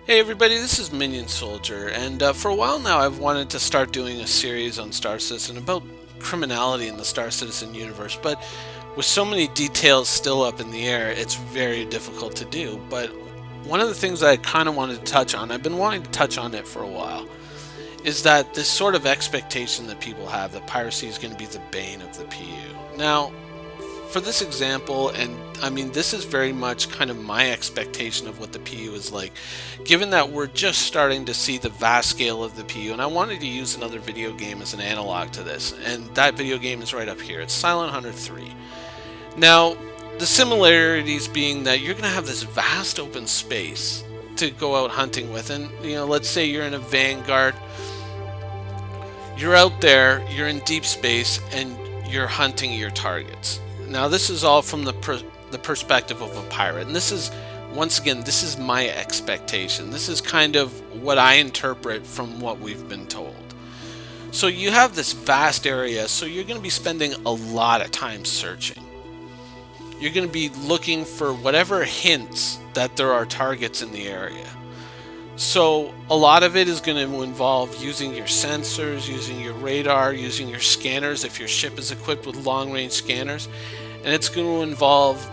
Hey everybody, this is Minion Soldier, and for a while now I've wanted to start doing a series on Star Citizen about criminality in the Star Citizen universe, but with so many details still up in the air, it's very difficult to do. But one of the things I kind of wanted to touch on, I've been wanting to touch on it for a while, is that this sort of expectation that people have that piracy is going to be the bane of the PU. Now, for this example, and I mean, this is very much kind of my expectation of what the PU is like, given that we're just starting to see the vast scale of the PU, and I wanted to use another video game as an analog to this, and that video game is right up here. It's Silent Hunter 3. Now, the similarities being that you're going to have this vast open space to go out hunting with, and let's say you're in a vanguard, you're out there, you're in deep space, and you're hunting your targets. Now, this is all from the perspective of a pirate, and this is, once again, this is my expectation. This is kind of what I interpret from what we've been told. So you have this vast area, so you're going to be spending a lot of time searching. You're going to be looking for whatever hints that there are targets in the area. So a lot of it is going to involve using your sensors, using your radar, using your scanners if your ship is equipped with long-range scanners, and it's going to involve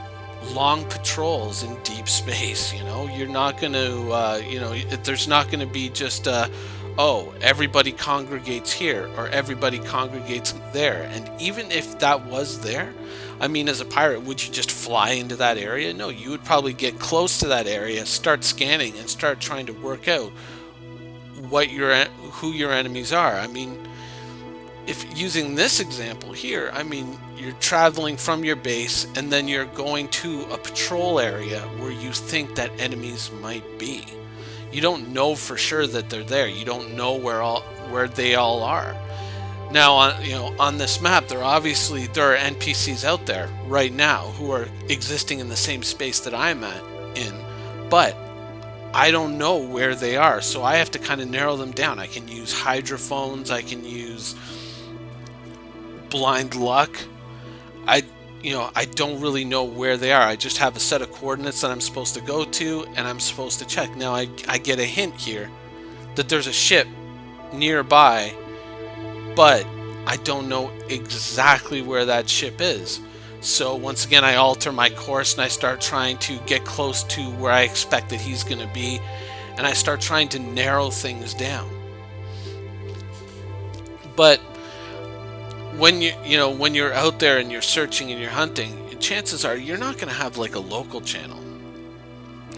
long patrols in deep space. You're not going to, there's not going to be just, oh, everybody congregates here or everybody congregates there. And even if that was there, I mean, as a pirate, would you just fly into that area? No, you would probably get close to that area, start scanning, and start trying to work out who your enemies are. I mean, if using this example here, I mean, you're traveling from your base and then you're going to a patrol area where you think that enemies might be. You don't know for sure that they're there. You don't know where they all are. Now, on this map, there are NPCs out there right now who are existing in the same space that I'm in, but I don't know where they are, so I have to kind of narrow them down. I can use hydrophones, I can use blind luck. I don't really know where they are. I just have a set of coordinates that I'm supposed to go to, and I'm supposed to check. Now, I get a hint here that there's a ship nearby, but I don't know exactly where that ship is. So once again, I alter my course and I start trying to get close to where I expect that he's going to be, and I start trying to narrow things down. But when you're out there and you're searching and you're hunting, chances are you're not going to have like a local channel.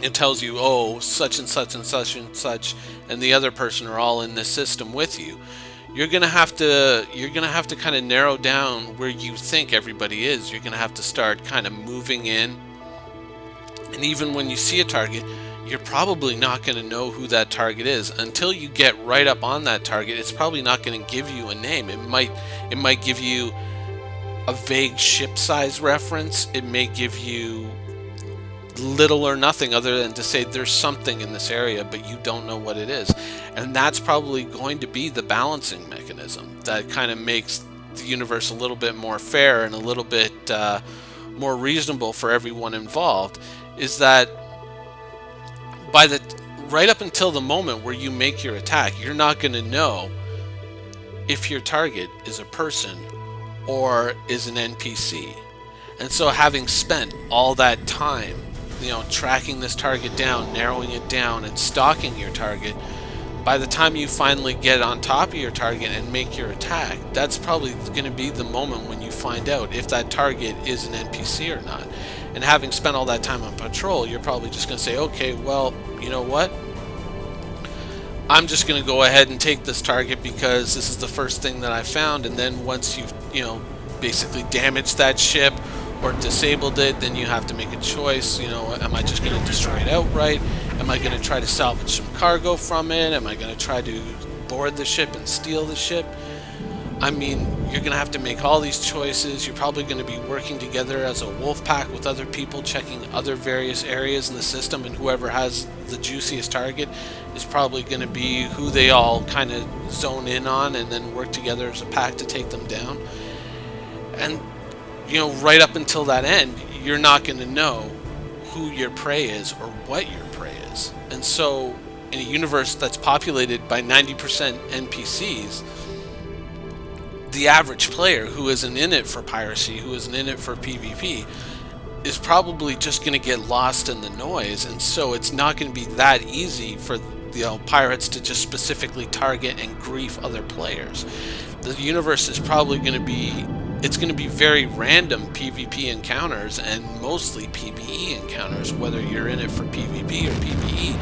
It tells you, oh, such and such and such and such, and the other person are all in this system with you. You're gonna have to kind of narrow down where you think everybody is. You're gonna have to start kind of moving in, and even when you see a target, you're probably not going to know who that target is until you get right up on that target. It's probably not going to give you a name. It might give you a vague ship size reference. It may give you little or nothing other than to say there's something in this area, but you don't know what it is. And that's probably going to be the balancing mechanism that kind of makes the universe a little bit more fair and a little bit more reasonable for everyone involved, is that right up until the moment where you make your attack, you're not going to know if your target is a person or is an NPC. And so having spent all that time tracking this target down, narrowing it down, and stalking your target, by the time you finally get on top of your target and make your attack, that's probably going to be the moment when you find out if that target is an NPC or not. And having spent all that time on patrol, you're probably just going to say, okay, well, you know what? I'm just going to go ahead and take this target because this is the first thing that I found. And then once you've, basically damaged that ship or disabled it, then you have to make a choice. Am I just going to destroy it outright? Am I going to try to salvage some cargo from it? Am I going to try to board the ship and steal the ship? I mean, you're going to have to make all these choices. You're probably going to be working together as a wolf pack with other people, checking other various areas in the system, and whoever has the juiciest target is probably going to be who they all kind of zone in on and then work together as a pack to take them down. And right up until that end, you're not going to know who your prey is or what your prey is. And so in a universe that's populated by 90% NPCs, the average player who isn't in it for piracy, who isn't in it for PvP, is probably just going to get lost in the noise, and so it's not going to be that easy for pirates to just specifically target and grief other players. The universe is probably going to be very random PvP encounters and mostly PvE encounters, whether you're in it for PvP or PvE.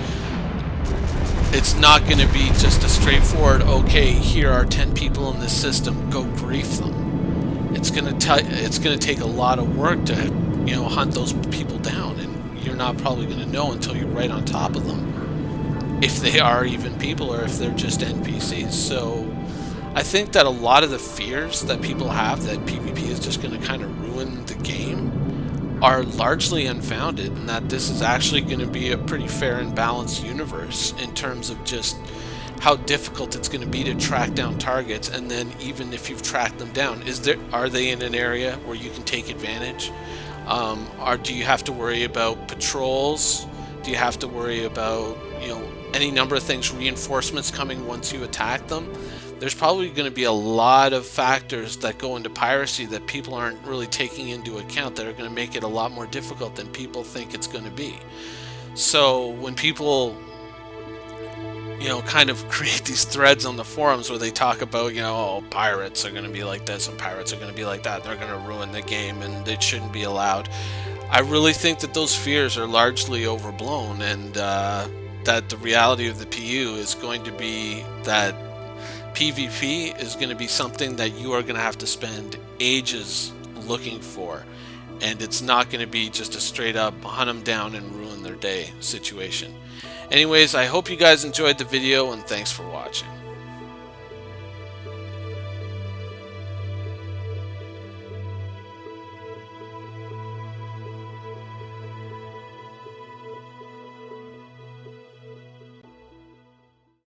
It's not going to be just a straightforward, okay, here are 10 people in this system, go grief them. It's going to take a lot of work to hunt those people down, and you're not probably going to know until you're right on top of them if they are even people or if they're just NPCs. So I think that a lot of the fears that people have that PvP is just going to kind of ruin the game are largely unfounded, and that this is actually going to be a pretty fair and balanced universe in terms of just how difficult it's going to be to track down targets. And then even if you've tracked them down, are they in an area where you can take advantage? Do you have to worry about patrols? Do you have to worry about any number of things, reinforcements coming once you attack them? There's probably going to be a lot of factors that go into piracy that people aren't really taking into account, that are going to make it a lot more difficult than people think it's going to be. So when people kind of create these threads on the forums where they talk about, oh, pirates are going to be like this and pirates are going to be like that, they're going to ruin the game and it shouldn't be allowed, I really think that those fears are largely overblown, and that the reality of the PU is going to be that PvP is going to be something that you are going to have to spend ages looking for, and it's not going to be just a straight up hunt them down and ruin their day situation. Anyways, I hope you guys enjoyed the video, and thanks for watching.